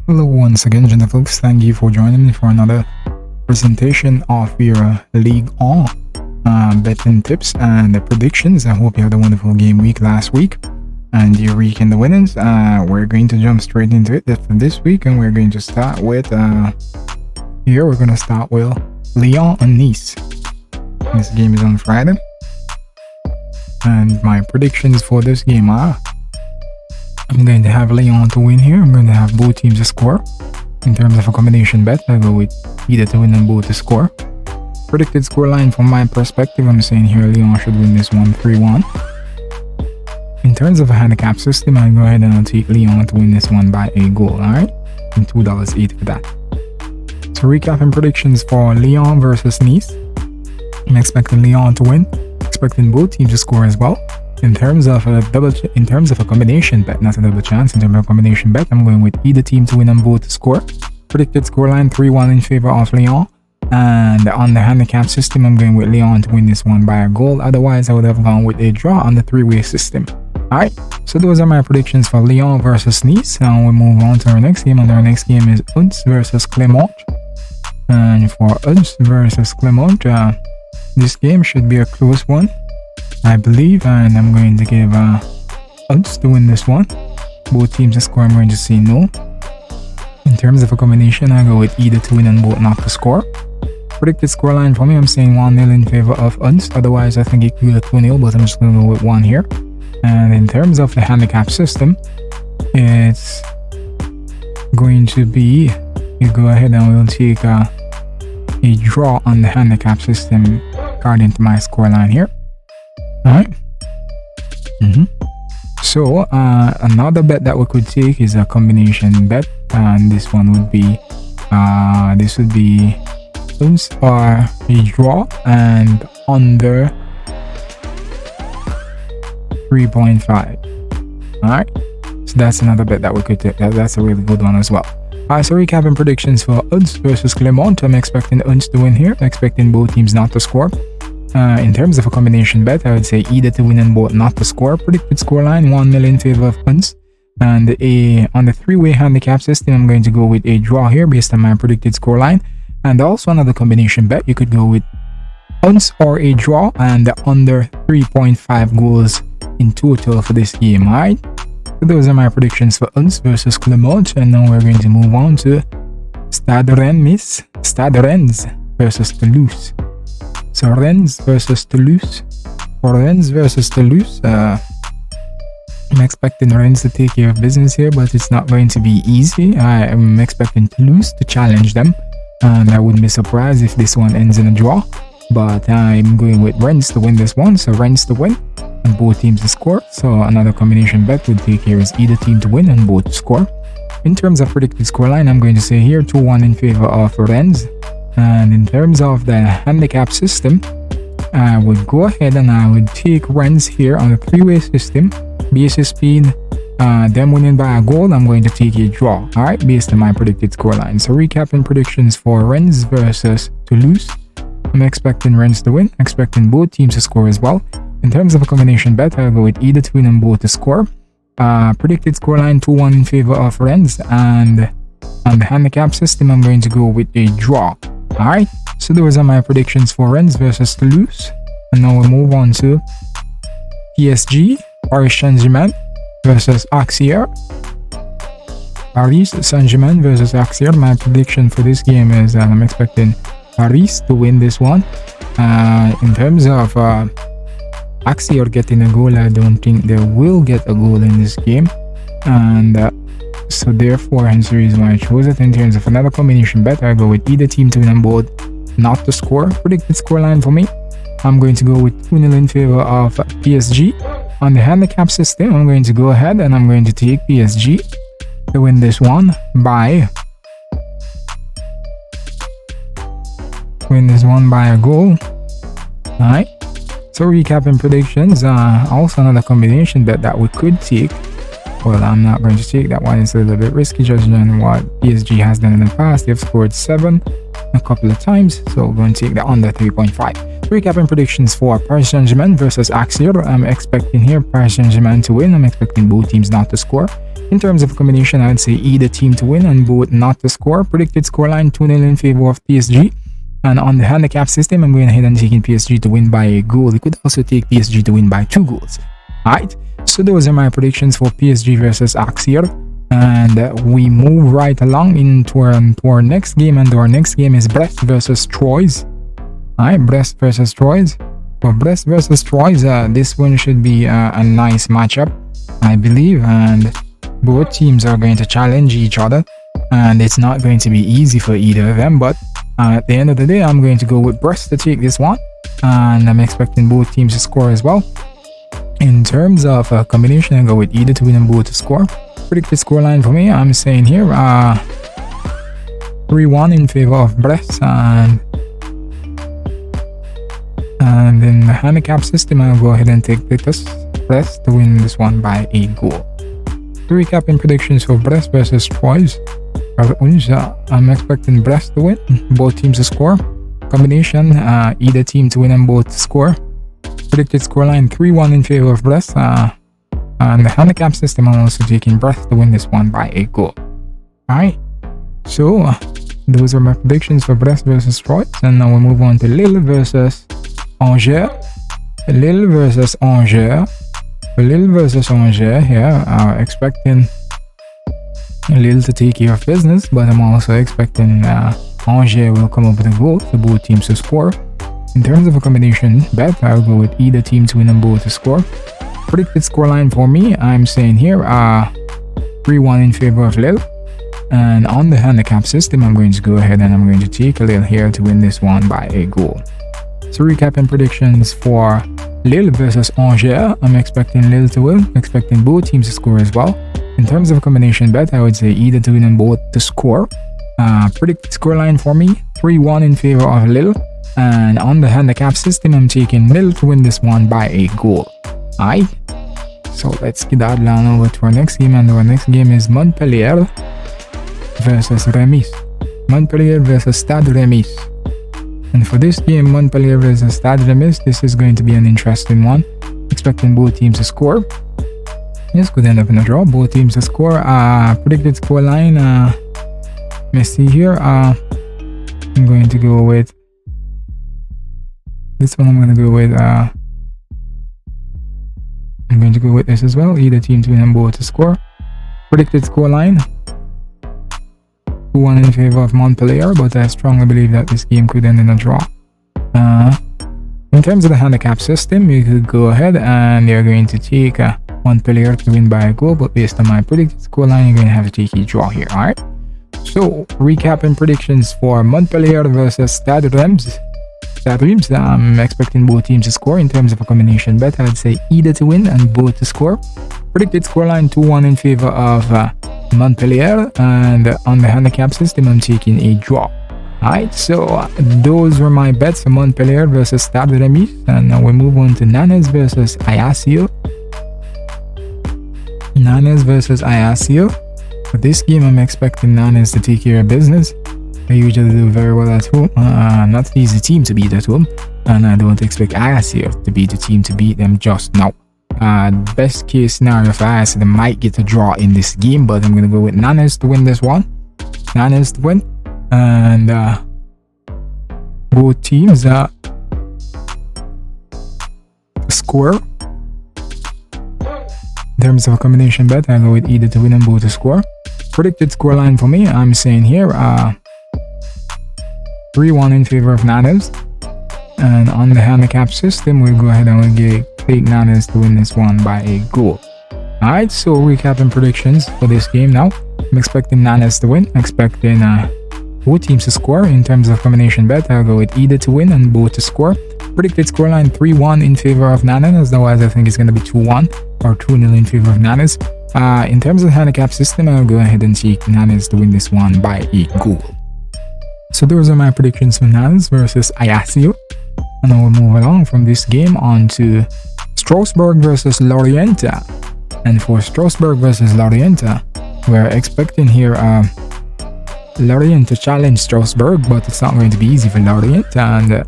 Hello once again, gentle folks. Thank you for joining me for another presentation of your League on betting tips and the predictions. I hope you had a wonderful game week last week and your week in the winners. We're going to jump straight into it for this week, and we're going to start with here. We're going to start with Lyon and Nice. This game is on Friday, and my predictions for this game are: I'm going to have Lyon to win here. I'm going to have both teams to score. In terms of a combination bet, I'll go with either to win and both to score. Predicted scoreline from my perspective, I'm saying here Lyon should win this one 3-1. In terms of a handicap system, I'll go ahead and I'll take Lyon to win this one by a goal, alright? And $2.80 for that. So recapping predictions for Lyon versus Nice. I'm expecting Lyon to win. Expecting both teams to score as well. In terms of a combination bet, not a double chance, in terms of a combination bet, I'm going with either team to win and both to score. Predicted scoreline 3-1 in favor of Lyon. And on the handicap system, I'm going with Lyon to win this one by a goal. Otherwise, I would have gone with a draw on the three-way system. Alright, so those are my predictions for Lyon versus Nice. Now we'll move on to our next game, and our next game is Entree versus Clermont. And for Entree versus Clermont, this game should be a close one, I believe, and I'm going to give Entree to win this one. Both teams to score, I'm going to say no. In terms of a combination, I go with either to win and both not to score. Predicted scoreline for me, I'm saying 1-0 in favor of Entree. Otherwise, I think it could be a 2-0, but I'm just going to go with 1 here. And in terms of the handicap system, it's going to be, you go ahead and we'll take a draw on the handicap system according to my scoreline here. Alright. So another bet that we could take is a combination bet, and this one would be Entree or a draw and under 3.5. Alright, so that's another bet that we could take. That's a really good one as well. Alright, so recapping predictions for Entree versus Clermont. I'm expecting Entree to win here. I'm expecting both teams not to score. In terms of a combination bet, I would say either to win and both not to score. Predicted scoreline 1-0 in favor of Entree. And on the three-way handicap system, I'm going to go with a draw here based on my predicted scoreline. And also another combination bet, you could go with Entree or a draw and under 3.5 goals in total for this game. Alright, so those are my predictions for Entree versus Clermont. And now we're going to move on to Stade Rennes versus Toulouse. So Rennes versus Toulouse. For Rennes versus Toulouse, I'm expecting Rennes to take care of business here, but it's not going to be easy. I'm expecting Toulouse to challenge them, and I wouldn't be surprised if this one ends in a draw. But I'm going with Rennes to win this one, so Rennes to win and both teams to score. So another combination bet would take here is either team to win and both to score. In terms of predicted scoreline, I'm going to say here 2-1 in favor of Rennes. And in terms of the handicap system, I would go ahead and I would take Rennes here on the three-way system. Basis speed, them winning by a goal, I'm going to take a draw, alright, based on my predicted scoreline. So recapping predictions for Rennes versus Toulouse. I'm expecting Rennes to win, expecting both teams to score as well. In terms of a combination bet, I'll go with either to win and both to score. Predicted scoreline 2-1 in favor of Rennes, and on the handicap system, I'm going to go with a draw. Alright, so those are my predictions for Rennes versus Toulouse. And now we'll move on to PSG, Paris Saint-Germain versus Auxerre. Paris Saint-Germain versus Auxerre. My prediction for this game is that I'm expecting Paris to win this one. In terms of Auxerre getting a goal, I don't think they will get a goal in this game. And so therefore, hence the reason why I chose it. In terms of another combination bet, I go with either team to win and both not to score. Predicted scoreline for me, I'm going to go with 2-0 in favor of PSG. On the handicap system, I'm going to go ahead and I'm going to take PSG to win this one by a goal. Alright, so recapping predictions, also another combination bet that we could take. Well, I'm not going to take that one. It's a little bit risky judging on what PSG has done in the past. They've scored 7 a couple of times, so we're going to take the under 3.5. Recapping predictions for Paris Saint-Germain versus Auxerre. I'm expecting here Paris Saint-Germain to win. I'm expecting both teams not to score. In terms of combination, I'd say either team to win and both not to score. Predicted scoreline 2-0 in favor of PSG. And on the handicap system, I'm going ahead and taking PSG to win by a goal. You could also take PSG to win by 2 goals. Alright, so those are my predictions for PSG versus Axir. And we move right along into our next game. And our next game is Brest versus Troyes. Alright, Brest versus Troyes. For Brest versus Troyes, this one should be a nice matchup, I believe. And both teams are going to challenge each other. And it's not going to be easy for either of them. But at the end of the day, I'm going to go with Brest to take this one. And I'm expecting both teams to score as well. In terms of combination, I go with either to win and both to score. Predicted scoreline for me, I'm saying here 3-1 in favor of Brest. And in the handicap system, I'll go ahead and take Brest to win this one by a goal. To recap in predictions for Brest versus Troyes, I'm expecting Brest to win, both teams to score. Combination, either team to win and both to score. Predicted scoreline 3-1 in favor of Brest. And the handicap system, I'm also taking Brest to win this one by a goal. Alright, so those are my predictions for Brest versus Troyes. And now we'll move on to Lille versus Angers. Lille versus Angers. Lille versus Angers here, expecting Lille to take care of business, but I'm also expecting Angers will come up with a goal for both teams to score. In terms of a combination bet, I'll go with either team to win and both to score. Predicted scoreline for me, I'm saying here 3-1 in favor of Lille. And on the handicap system, I'm going to go ahead and I'm going to take Lille here to win this one by a goal. So recapping predictions for Lille versus Angers, I'm expecting Lille to win, expecting both teams to score as well. In terms of a combination bet, I would say either to win and both to score. Predicted scoreline for me, 3-1 in favor of Lille. And on the handicap system, I'm taking Lille to win this one by a goal. Alright, so let's get that down over to our next game. And our next game is Montpellier versus Remis. Montpellier versus Stade Remis. And for this game, Montpellier versus Stade Remis, this is going to be an interesting one. Expecting both teams to score. This could end up in a draw. Both teams to score. Predicted scoreline. Let's see here. I'm going to go with this one. I'm going to go with this as well. Either team to win and both to score. Predicted scoreline 2-1 in favor of Montpellier, but I strongly believe that this game could end in a draw. In terms of the handicap system, you could go ahead and you're going to take Montpellier to win by a goal, but based on my predicted scoreline, you're going to have to take a draw here. Alright, so recapping predictions for Montpellier versus Stade Reims. I'm expecting both teams to score. In terms of a combination bet, I'd say either to win and both to score. Predicted scoreline 2-1 in favor of Montpellier, and on the handicap system, I'm taking a draw. Alright, so those were my bets for Montpellier versus Stade Reims, and now we move on to Nantes versus Ajaccio. Nantes versus Ajaccio. For this game, I'm expecting Nantes to take care of business. They usually do very well at home. Not the easy team to beat at home, and I don't expect Ajaccio to be the team to beat them just now. Best case scenario for Ajaccio, they might get a draw in this game, but I'm gonna go with Nantes to win this one. Nantes to win, and both teams score. In terms of a combination bet, I go with either to win and both to score. Predicted scoreline for me, I'm saying here 3-1 in favor of Nantes. And on the handicap system, we'll go ahead and we'll take Nantes to win this one by a goal. Alright, so recapping predictions for this game now. I'm expecting Nantes to win, expecting both teams to score. In terms of combination bet, I'll go with either to win and both to score. Predicted scoreline 3-1 in favor of Nantes, otherwise I think it's going to be 2-1 or 2-0 in favor of Nantes. In terms of the handicap system, I'll go ahead and take Nantes to win this one by a goal. So those are my predictions for Nantes versus Ajaccio. And I will move along from this game on to Strasbourg versus Lorient. And for Strasbourg versus Lorient, we're expecting here Lorient to challenge Strasbourg, but it's not going to be easy for Lorient, and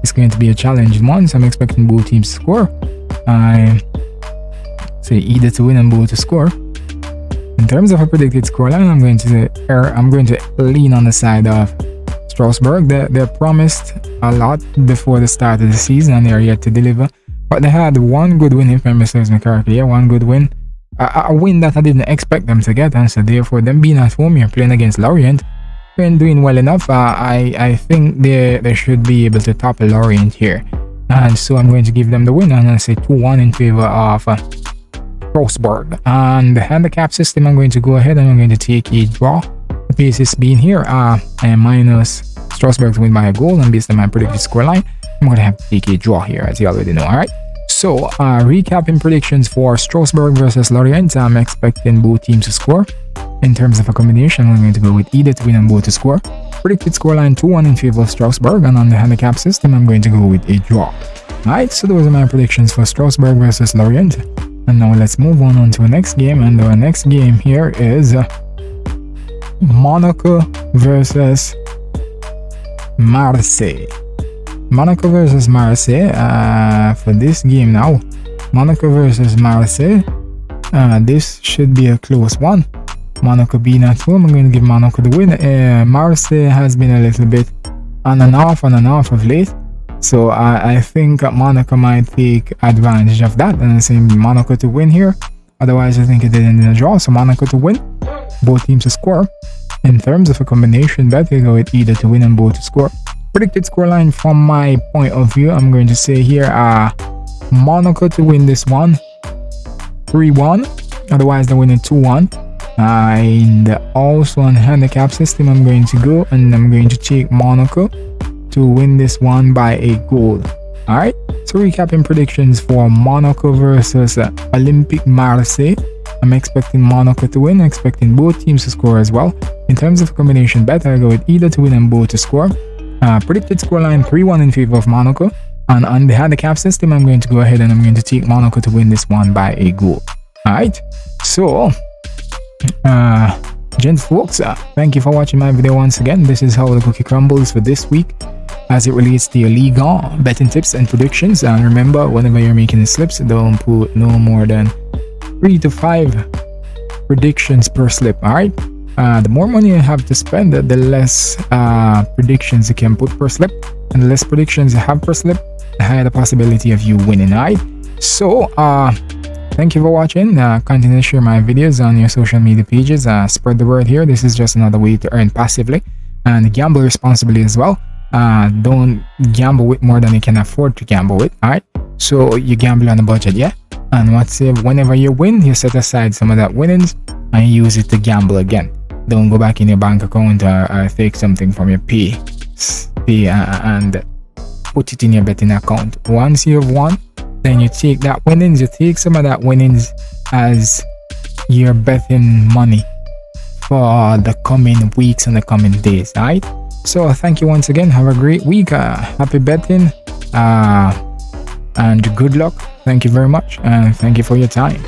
it's going to be a challenging one, so I'm expecting both teams to score. I say either to win and both to score. In terms of a predicted scoreline, I'm going to lean on the side of Strasbourg. They promised a lot before the start of the season and they are yet to deliver. But they had one good win, if memory serves me correctly. Yeah, one good win. A win that I didn't expect them to get, and so therefore them being at home here playing against Lorient, been doing well enough. I think they should be able to topple Lorient here, and so I'm going to give them the win and I say 2-1 in favor of Strasbourg. And the handicap system, I'm going to go ahead and I'm going to take a draw. The basis being here, I am minus Strasbourg to win by a goal, and based on my predicted scoreline, I'm going to have to take a draw here, as you already know. All right. So, recapping predictions for Strasbourg versus Lorient, I'm expecting both teams to score. In terms of a combination, I'm going to go with either to win and both to score. Predicted scoreline 2-1 in favor of Strasbourg, and on the handicap system, I'm going to go with a draw. Alright, so those are my predictions for Strasbourg versus Lorient. And now let's move on to the next game, and our next game here is Monaco versus Marseille. Monaco versus Marseille for this game now. Monaco versus Marseille. This should be a close one. Monaco being at home, I'm going to give Monaco the win. Marseille has been a little bit on and off of late. So I think Monaco might take advantage of that. And I'm saying Monaco to win here. Otherwise, I think it did end in a draw. So Monaco to win. Both teams to score. In terms of a combination bet, we go with either to win and both to score. Predicted scoreline from my point of view, I'm going to say here Monaco to win this one 3-1, otherwise they're winning 2-1. And also on handicap system, I'm going to go and I'm going to take Monaco to win this one by a goal. Alright, so recapping predictions for Monaco versus Olympique Marseille. I'm expecting Monaco to win, expecting both teams to score as well. In terms of combination bet, I go with either to win and both to score. Predicted scoreline 3-1 in favor of Monaco, and on the handicap system, I'm going to go ahead and I'm going to take Monaco to win this one by a goal. Alright, so gents folks, thank you for watching my video once again. This is how the cookie crumbles for this week as it relates to your Ligue betting tips and predictions. And remember, whenever you're making the slips, don't put no more than 3 to 5 predictions per slip. Alright, the more money you have to spend, the less predictions you can put per slip, and the less predictions you have per slip, the higher the possibility of you winning. Alright, so thank you for watching. Continue to share my videos on your social media pages. Spread the word here. This is just another way to earn passively, and gamble responsibly as well. Don't gamble with more than you can afford to gamble with. Alright, so you gamble on a budget, yeah. And whenever you win, you set aside some of that winnings and use it to gamble again. Don't go back in your bank account or take something from your pay and put it in your betting account. Once you've won, then you take that winnings, you take some of that winnings as your betting money for the coming weeks and the coming days. Alright, so thank you once again. Have a great week. Happy betting and good luck. Thank you very much, and thank you for your time.